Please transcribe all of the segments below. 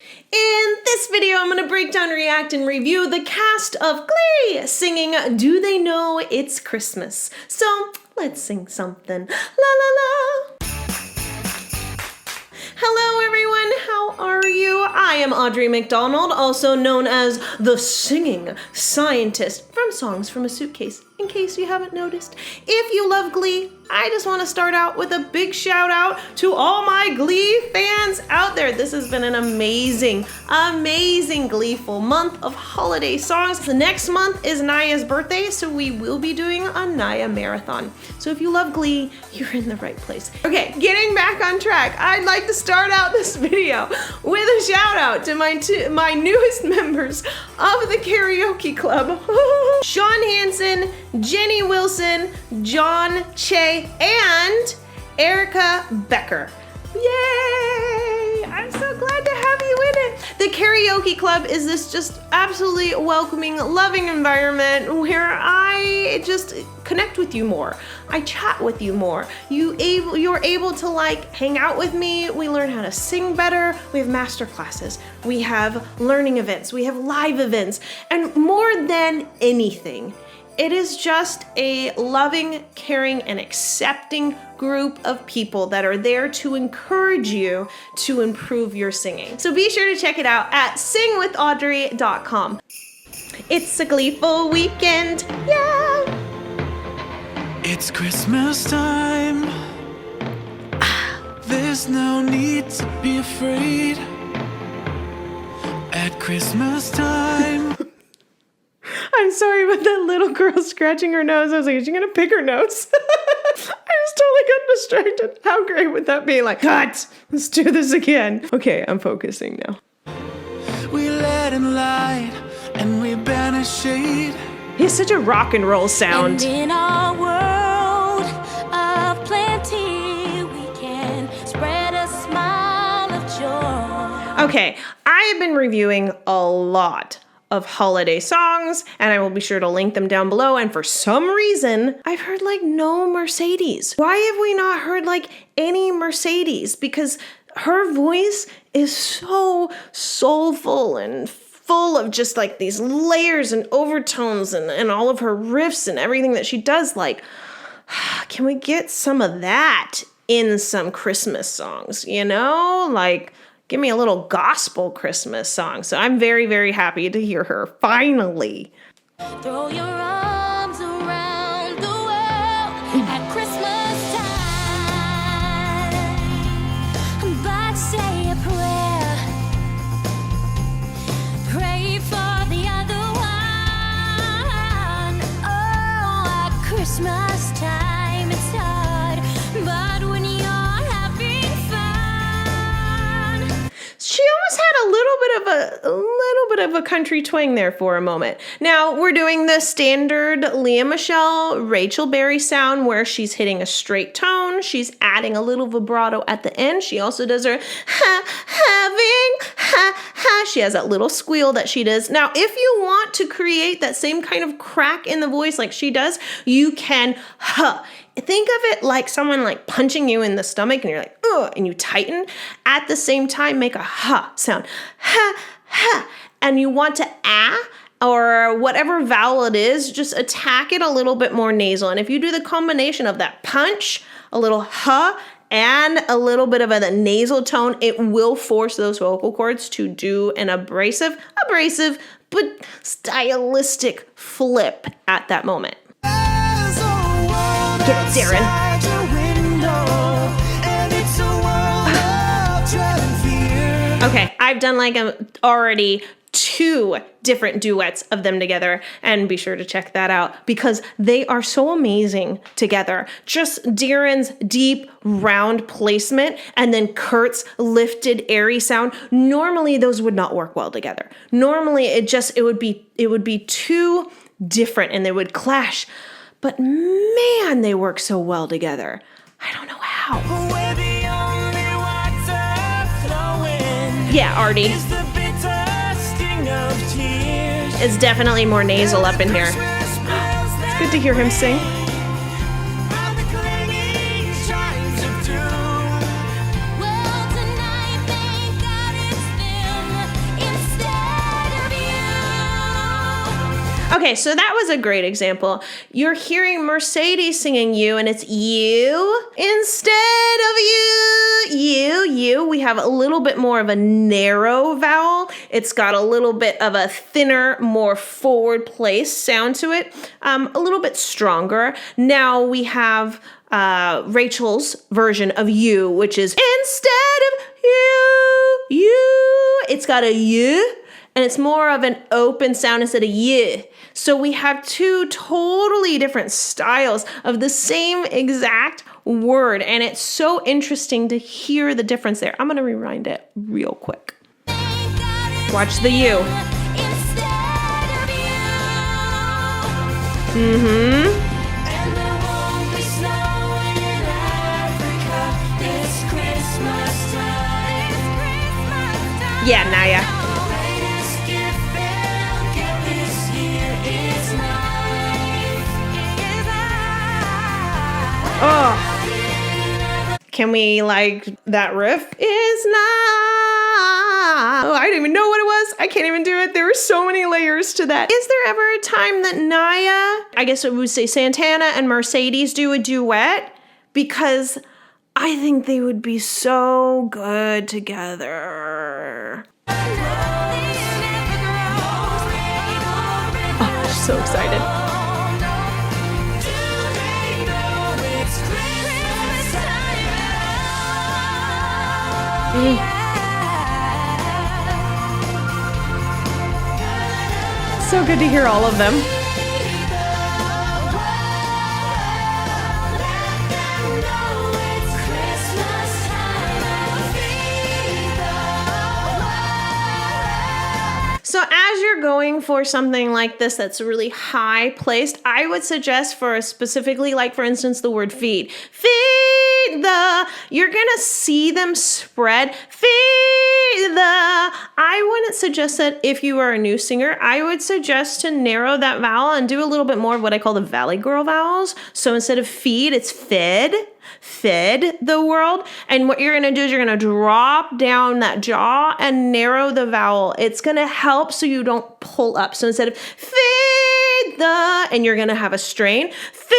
In this video, I'm going to break down, react, and review the cast of GLEE singing Do They Know It's Christmas? So let's sing something. La la la. Hello everyone, how are you? I am Audrey McDonald, also known as the Singing Scientist from Songs from a Suitcase, in case you haven't noticed. If you love GLEE, I just want to start out with a big shout out to all my GLEE fans out there. This has been an amazing, gleeful month of holiday songs. The next month is Naya's birthday, so we will be doing a Naya marathon. So if you love GLEE, you're in the right place. Okay, getting back on track, I'd like to start out this video with a shout out to my newest members of the Karaoke Club. Sean Hansen, Jenny Wilson, John Che, and Erica Becker. Yay! I'm so glad to have you in it. The Karaoke Club is this just absolutely welcoming, loving environment where I just connect with you more. I chat with you more. You're able to like hang out with me. We learn how to sing better. We have masterclasses. We have learning events. We have live events. And more than anything, it is just a loving, caring, and accepting group of people that are there to encourage you to improve your singing. So be sure to check it out at singwithaudrey.com. It's a gleeful weekend, yeah! It's Christmas time. There's no need to be afraid. At Christmas time. I'm sorry about that little girl scratching her nose. I was like, is she gonna pick her nose? I just totally got distracted. How great would that be? Like, cut! Let's do this again. Okay, I'm focusing now. We let in light and we banish shade. He has such a rock and roll sound. And in our world of plenty, we can spread a smile of joy. Okay, I have been reviewing a lot of holiday songs, and I will be sure to link them down below. And for some reason, I've heard like no Mercedes. Why have we not heard like any Mercedes? Because her voice is so soulful and full of just like these layers and overtones and all of her riffs and everything that she does. Like, can we get some of that in some Christmas songs, you know? Like, give me a little gospel Christmas song. So I'm very, very happy to hear her finally. Throw your arms around the world at Christmas time. But say a prayer. Pray for the other one. Oh, at Christmas time it's hard, but when you're having fun. She almost had a little bit of a country twang there for a moment. Now we're doing the standard Leah Michelle, Rachel Berry sound where she's hitting a straight tone. She's adding a little vibrato at the end. She also does her ha. She has that little squeal that she does. Now, if you want to create that same kind of crack in the voice like she does, you can think of it like someone like punching you in the stomach and you're like, ugh, and you tighten. At the same time, make a ha sound. Ha. And you want to or whatever vowel it is, just attack it a little bit more nasal. And if you do the combination of that punch, a little ha, and a little bit of a nasal tone, it will force those vocal cords to do an abrasive, but stylistic flip at that moment. Get it, Darren. Okay, I've done like already 2 different duets of them together, and be sure to check that out because they are so amazing together. Just Darren's deep, round placement and then Kurt's lifted, airy sound. Normally those would not work well together. Normally it would be too different and they would clash. But man, they work so well together. I don't know how. Yeah, Artie. It's definitely more nasal up in here. It's good to hear him sing. Okay, so that was a great example. You're hearing Mercedes singing you, and it's you instead of you. We have a little bit more of a narrow vowel. It's got a little bit of a thinner, more forward placed sound to it, a little bit stronger. Now we have Rachel's version of you, which is instead of you. It's got a you, and it's more of an open sound instead of you. So we have two totally different styles of the same exact word, and it's so interesting to hear the difference there. I'm going to rewind it real quick. Watch the you. Yeah, Naya. Oh, can we like that riff? Is not. Oh, I didn't even know what it was. I can't even do it. There were so many layers to that. Is there ever a time that Naya, I guess it would say Santana and Mercedes do a duet? Because I think they would be so good together. Oh, I'm so excited. So good to hear all of them. So as you're going for something like this that's really high placed, I would suggest for specifically, like for instance, the word feed. Feed the, you're gonna see them spread. Feed the, I wouldn't suggest that if you are a new singer. I would suggest to narrow that vowel and do a little bit more of what I call the Valley Girl vowels. So instead of feed, it's fed. Fed the world. And what you're going to do is you're going to drop down that jaw and narrow the vowel. It's going to help so you don't pull up. So instead of fed the, and you're going to have a strain, fed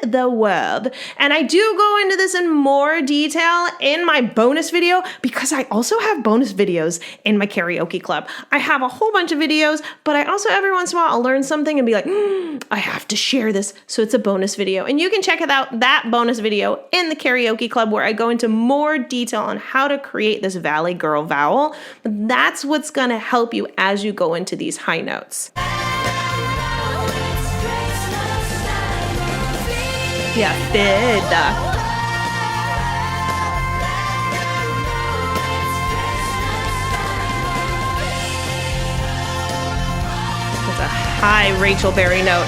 the world. And I do go into this in more detail in my bonus video because I also have bonus videos in my Karaoke Club. I have a whole bunch of videos, but I also every once in a while I'll learn something and be like, I have to share this. So it's a bonus video. And you can check out that bonus video in the Karaoke Club where I go into more detail on how to create this Valley Girl vowel. But that's what's going to help you as you go into these high notes. Yeah, fed. That's a high Rachel Berry note.